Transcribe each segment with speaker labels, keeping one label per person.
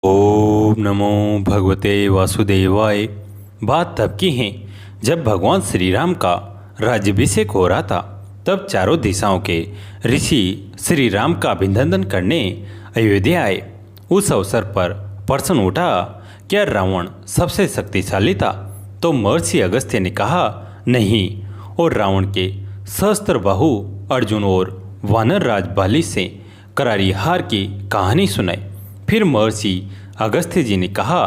Speaker 1: ओम नमो भगवते वासुदेवाय। बात तब की है जब भगवान श्री राम का राज्याभिषेक हो रहा था। तब चारों दिशाओं के ऋषि श्री राम का अभिनंदन करने अयोध्या आए। उस अवसर पर प्रश्न उठा, क्या रावण सबसे शक्तिशाली था? तो महर्षि अगस्त्य ने कहा नहीं, और रावण के सहस्त्र बाहु अर्जुन और वानर राज बाली से करारी हार की कहानी सुनाई। फिर महर्षि अगस्त्य जी ने कहा,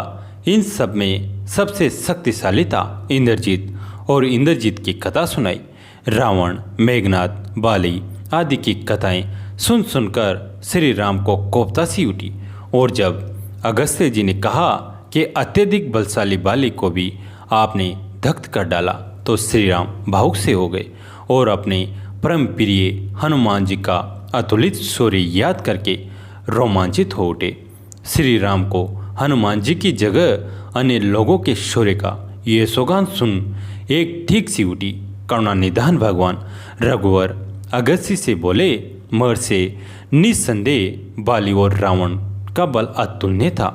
Speaker 1: इन सब में सबसे शक्तिशाली था इंद्रजीत, और इंद्रजीत की कथा सुनाई। रावण, मेघनाद, बाली आदि की कथाएं सुन सुनकर श्री राम को कोपता सी उठी। और जब अगस्त्य जी ने कहा कि अत्यधिक बलशाली बाली को भी आपने दग्ध कर डाला, तो श्री राम भावुक से हो गए और अपने परम प्रिय हनुमान जी का अतुलित शौर्य याद करके रोमांचित हो उठे। श्री राम को हनुमान जी की जगह अन्य लोगों के शौर्य का ये सौगान सुन एक ठीक सी उठी। करुणानिधान भगवान रघुवर अगस्त्य से बोले, महर्षि, निस्संदेह बाली और रावण का बल अतुलनीय था,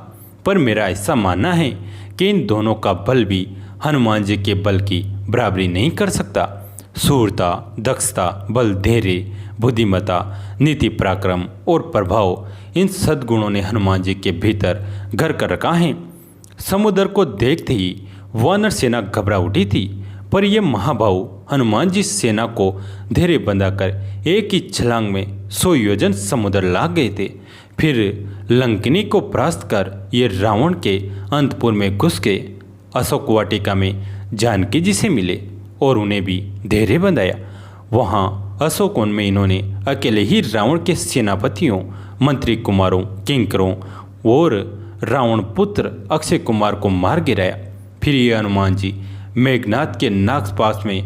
Speaker 1: पर मेरा ऐसा मानना है कि इन दोनों का बल भी हनुमान जी के बल की बराबरी नहीं कर सकता। शूरता, दक्षता, बल, धैर्य, बुद्धिमत्ता, नीति, पराक्रम और प्रभाव, इन सद्गुणों ने हनुमान जी के भीतर घर कर रखा है। समुद्र को देखते ही वानर सेना घबरा उठी थी, पर यह महाबाहु हनुमान जी सेना को धैर्य बंधाकर एक ही छलांग में 100 योजन समुद्र लाग गए थे। फिर लंकिनी को परास्त कर ये रावण के अंतपुर में घुस गए। अशोक वाटिका में जानकी जी से मिले और उन्हें भी धैर्य बंधाया। वहाँ अशोकवन में इन्होंने अकेले ही रावण के सेनापतियों, मंत्री कुमारों, किंकरों और रावण पुत्र अक्षय कुमार को मार गिराया। फिर ये हनुमान जी मेघनाद के नागपाश में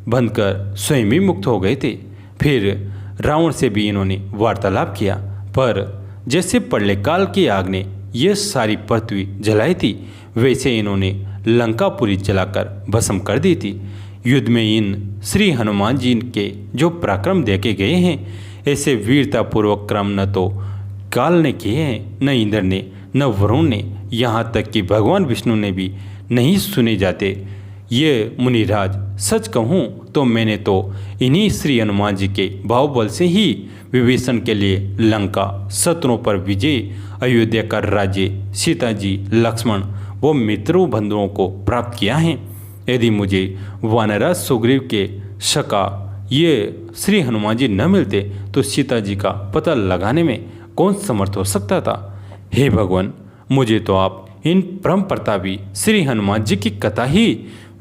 Speaker 1: बंधकर स्वयं ही मुक्त हो गए थे। फिर रावण से भी इन्होंने वार्तालाप किया, पर जैसे प्रलयकाल की आग ने यह सारी पृथ्वी जलाई थी, वैसे इन्होंने लंकापुरी जलाकर भस्म कर दी थी। युद्ध में इन श्री हनुमान जी के जो पराक्रम देखे गए हैं, ऐसे वीरतापूर्वक क्रम न तो काल ने किए हैं, न इंद्र ने, न वरुण ने, यहाँ तक कि भगवान विष्णु ने भी नहीं सुने जाते। ये मुनिराज, सच कहूँ तो मैंने तो इन्हीं श्री हनुमान जी के बाहुबल से ही विभीषण के लिए लंका, शत्रुओं पर विजय, अयोध्या का राज्य, सीता जी, लक्ष्मण व मित्रों बंधुओं को प्राप्त किया है। यदि मुझे वानराज सुग्रीव के शका ये श्री हनुमान जी न मिलते, तो सीता जी का पता लगाने में कौन समर्थ हो सकता था। हे भगवान, मुझे तो आप इन परम प्रतापी श्री हनुमान जी की कथा ही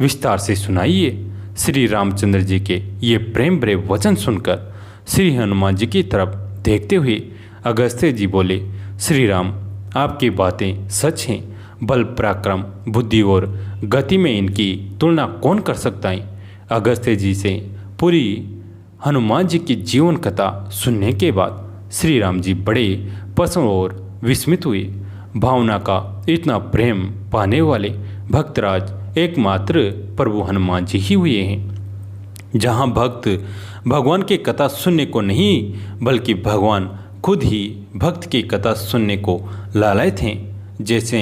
Speaker 1: विस्तार से सुनाइए। श्री रामचंद्र जी के ये प्रेम भरे वचन सुनकर श्री हनुमान जी की तरफ देखते हुए अगस्त्य जी बोले, श्री राम, आपकी बातें सच हैं। बल, पराक्रम, बुद्धि और गति में इनकी तुलना कौन कर सकता है। अगस्त्य जी से पूरी हनुमान जी की जीवन कथा सुनने के बाद श्री राम जी बड़े प्रसन्न और विस्मित हुए। भावना का इतना प्रेम पाने वाले भक्तराज एकमात्र प्रभु हनुमान जी ही हुए हैं। जहाँ भक्त भगवान की कथा सुनने को नहीं, बल्कि भगवान खुद ही भक्त की कथा सुनने को लालायित हैं। जैसे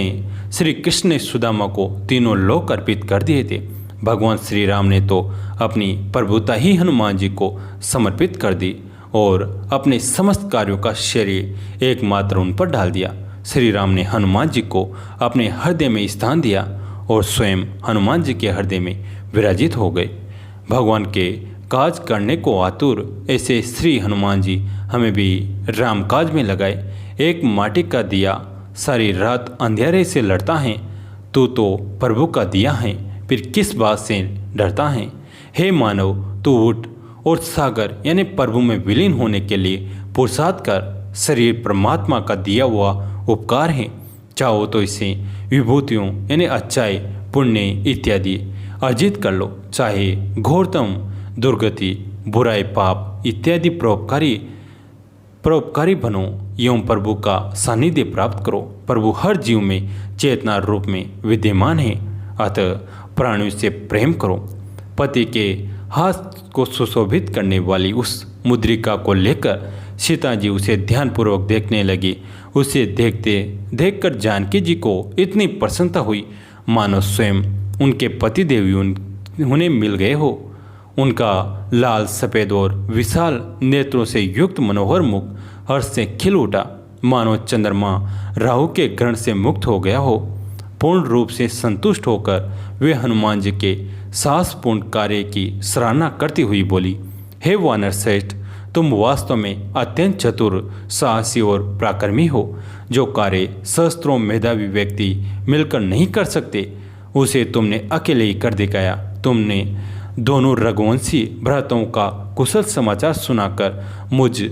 Speaker 1: श्री कृष्ण ने सुदामा को तीनों लोक अर्पित कर दिए थे, भगवान श्री राम ने तो अपनी प्रभुता ही हनुमान जी को समर्पित कर दी और अपने समस्त कार्यों का श्रेय एकमात्र उन पर डाल दिया। श्री राम ने हनुमान जी को अपने हृदय में स्थान दिया और स्वयं हनुमान जी के हृदय में विराजित हो गए। भगवान के काज करने को आतुर ऐसे श्री हनुमान जी हमें भी राम काज में लगाए। एक माटी का दिया सारी रात अंधेरे से लड़ता है, तू तो प्रभु का दिया है, फिर किस बात से डरता है। हे मानव, तू उठ और सागर यानी प्रभु में विलीन होने के लिए पुरुषार्थ कर। शरीर परमात्मा का दिया हुआ उपकार है। चाहो तो इसे विभूतियों यानी अच्छाई, पुण्य इत्यादि अर्जित कर लो, चाहे घोरतम दुर्गति, बुराई, पाप इत्यादि परोपकारी बनो एवं प्रभु का सानिध्य प्राप्त करो। प्रभु हर जीव में चेतना रूप में विद्यमान है, अतः प्राणियों से प्रेम करो। पति के हाथ को सुशोभित करने वाली उस मुद्रिका को लेकर सीता जी उसे ध्यानपूर्वक देखने लगी। उसे देखते देखकर जानकी जी को इतनी प्रसन्नता हुई मानो स्वयं उनके पति देवी उन्हें मिल गए हो। उनका लाल सफ़ेद और विशाल नेत्रों से युक्त मनोहर मुख हर्ष से खिल उठा, मानो चंद्रमा राहु के ग्रहण से मुक्त हो गया हो। पूर्ण रूप से संतुष्ट होकर वे हनुमान जी के साहसपूर्ण कार्य की सराहना करती हुई बोली, हे वानर श्रेष्ठ, तुम वास्तव में अत्यंत चतुर, साहसी और पराक्रमी हो। जो कार्य सहस्त्रों मेधावी व्यक्ति मिलकर नहीं कर सकते, उसे तुमने अकेले ही कर दिखाया। तुमने दोनों रघुवंशी भ्राताओं का कुशल समाचार सुनाकर मुझ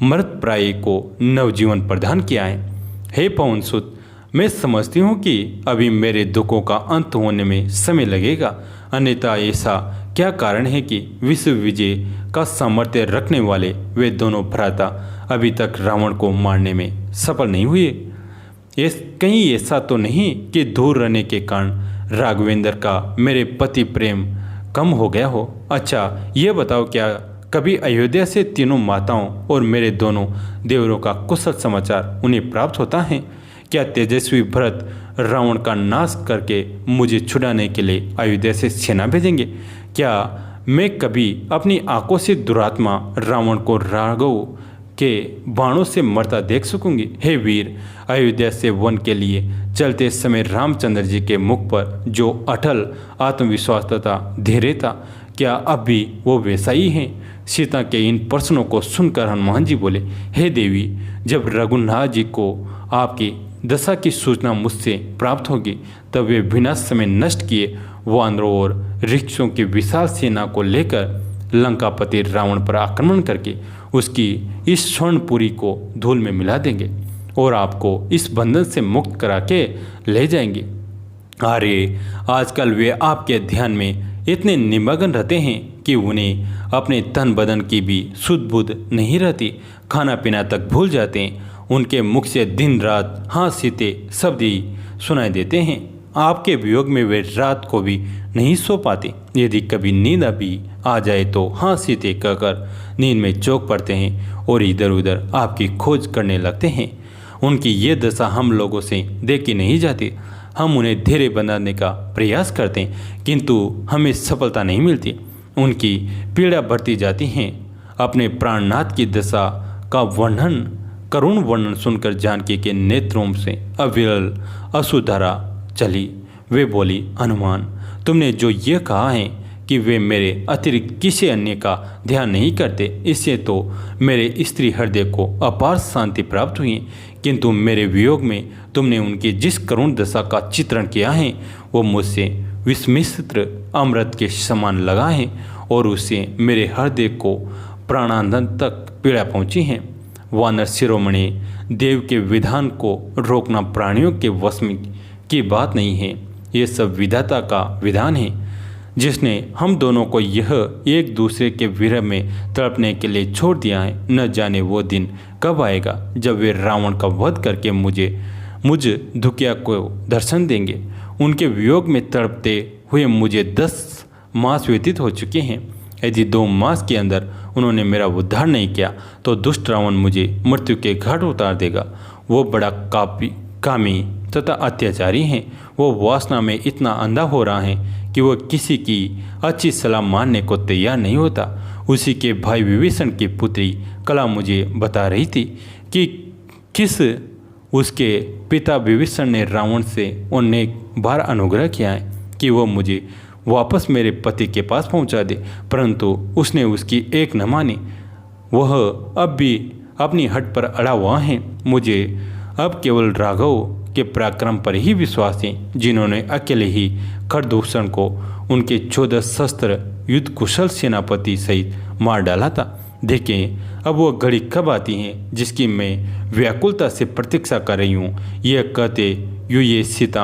Speaker 1: मर्तप्राय को नवजीवन प्रदान किया है। हे पवनसुत, मैं समझती हूँ कि अभी मेरे दुखों का अंत होने में समय लगेगा, अन्यथा ऐसा क्या कारण है कि विश्व विजय का सामर्थ्य रखने वाले वे दोनों भ्राता अभी तक रावण को मारने में सफल नहीं हुए। कहीं ऐसा तो नहीं कि दूर रहने के कारण राघवेंद्र का मेरे पति प्रेम कम हो गया हो। अच्छा ये बताओ, क्या कभी अयोध्या से तीनों माताओं और मेरे दोनों देवरों का कुशल समाचार उन्हें प्राप्त होता है? क्या तेजस्वी भरत रावण का नाश करके मुझे छुड़ाने के लिए अयोध्या से सेना भेजेंगे? क्या मैं कभी अपनी आंखों से दुरात्मा रावण को राघव के बाणों से मरता देख सकूंगी? हे वीर, अयोध्या से वन के लिए चलते समय रामचंद्र जी के मुख पर जो अटल आत्मविश्वास तथा धैर्य था, क्या अब भी वो वैसा ही है? सीता के इन प्रश्नों को सुनकर हनुमान जी बोले, हे देवी, जब रघुनाथ जी को आपकी दशा की सूचना मुझसे प्राप्त होगी, तब वे बिना समय नष्ट किए वानरों और वृक्षों की विशाल सेना को लेकर लंकापति रावण पर आक्रमण करके उसकी इस स्वर्णपुरी को धूल में मिला देंगे और आपको इस बंधन से मुक्त करा के ले जाएंगे। अरे आजकल वे आपके ध्यान में इतने निमग्न रहते हैं कि उन्हें अपने तन बदन की भी सुध बुध नहीं रहती, खाना पीना तक भूल जाते हैं। उनके मुख से दिन रात हाँ सीते शब्द ही सुनाई देते हैं। आपके वियोग में वे रात को भी नहीं सो पाते। यदि कभी नींद भी आ जाए तो हाँ सीते कहकर नींद में चौंक पड़ते हैं और इधर उधर आपकी खोज करने लगते हैं। उनकी ये दशा हम लोगों से देखी नहीं जाती। हम उन्हें धैर्य बनाने का प्रयास करते हैं, किंतु हमें सफलता नहीं मिलती। उनकी पीड़ा बढ़ती जाती है। अपने प्राणनाथ की दशा का वर्णन, करुण वर्णन सुनकर जानकी के नेत्रों से अविरल अश्रुधारा चली। वे बोली, हनुमान, तुमने जो ये कहा है कि वे मेरे अतिरिक्त किसी अन्य का ध्यान नहीं करते, इससे तो मेरे स्त्री हृदय को अपार शांति प्राप्त हुई, किंतु मेरे वियोग में तुमने उनकी जिस करुण दशा का चित्रण किया है वो मुझसे विस्मिश्र अमृत के समान लगा है और उससे मेरे हृदय को प्राणांतन तक पीड़ा पहुंची है। वानर शिरोमणि देव के विधान को रोकना प्राणियों के वश में की बात नहीं है, ये सब विधाता का विधान है, जिसने हम दोनों को यह एक दूसरे के विरह में तड़पने के लिए छोड़ दिया है। न जाने वो दिन कब आएगा जब वे रावण का वध करके मुझ दुखिया को दर्शन देंगे। उनके वियोग में तड़पते हुए मुझे 10 मास व्यतीत हो चुके हैं। यदि 2 मास के अंदर उन्होंने मेरा उद्धार नहीं किया तो दुष्ट रावण मुझे मृत्यु के घाट उतार देगा। वो बड़ा कामी तथा अत्याचारी हैं। वो वासना में इतना अंधा हो रहा है कि वो किसी की अच्छी सलाह मानने को तैयार नहीं होता। उसी के भाई विभीषण की पुत्री कला मुझे बता रही थी कि किस उसके पिता विभीषण ने रावण से अनेक बार अनुग्रह किया है कि वो मुझे वापस मेरे पति के पास पहुंचा दे, परंतु उसने उसकी एक न मानी। वह अब भी अपनी हट पर अड़ा हुआ है। मुझे अब केवल राघव के पराक्रम पर ही विश्वास है, जिन्होंने अकेले ही खरदूषण को उनके 14 शस्त्र युद्ध कुशल सेनापति सहित मार डाला था। देखें अब वो घड़ी कब आती है जिसकी मैं व्याकुलता से प्रतीक्षा कर रही हूँ। यह कहते यूँ ये सीता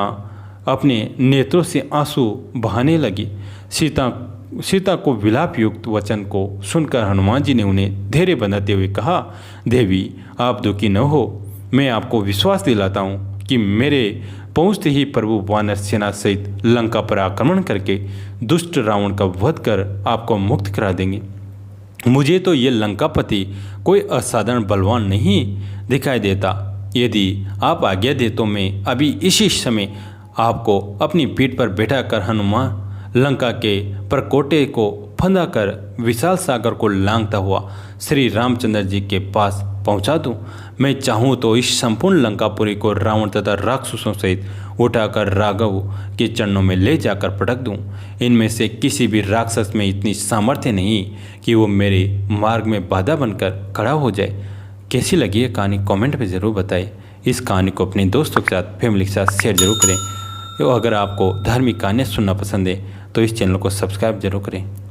Speaker 1: अपने नेत्रों से आंसू बहाने लगी। सीता को विलाप युक्त वचन को सुनकर हनुमान जी ने उन्हें धैर्य बनाते हुए कहा, देवी आप दुखी न हो, मैं आपको विश्वास दिलाता हूँ कि मेरे पहुँचते ही प्रभु वानर सेना सहित लंका पर आक्रमण करके दुष्ट रावण का वध कर आपको मुक्त करा देंगे। मुझे तो ये लंकापति कोई असाधारण बलवान नहीं दिखाई देता। यदि आप आज्ञा दे तो मैं अभी इसी समय आपको अपनी पीठ पर बैठा कर हनुमान लंका के परकोटे को फंदा कर विशाल सागर को लांघता हुआ श्री रामचंद्र जी के पास पहुंचा दूं। मैं चाहूँ तो इस संपूर्ण लंकापुरी को रावण तथा राक्षसों सहित उठाकर राघव के चरणों में ले जाकर पटक दूं। इनमें से किसी भी राक्षस में इतनी सामर्थ्य नहीं कि वो मेरे मार्ग में बाधा बनकर खड़ा हो जाए। कैसी लगी ये कहानी कमेंट में ज़रूर बताएं। इस कहानी को अपने दोस्तों के साथ, फैमिली के साथ शेयर जरूर करें। अगर आपको धार्मिक कहानियाँ सुनना पसंद है तो इस चैनल को सब्सक्राइब जरूर करें।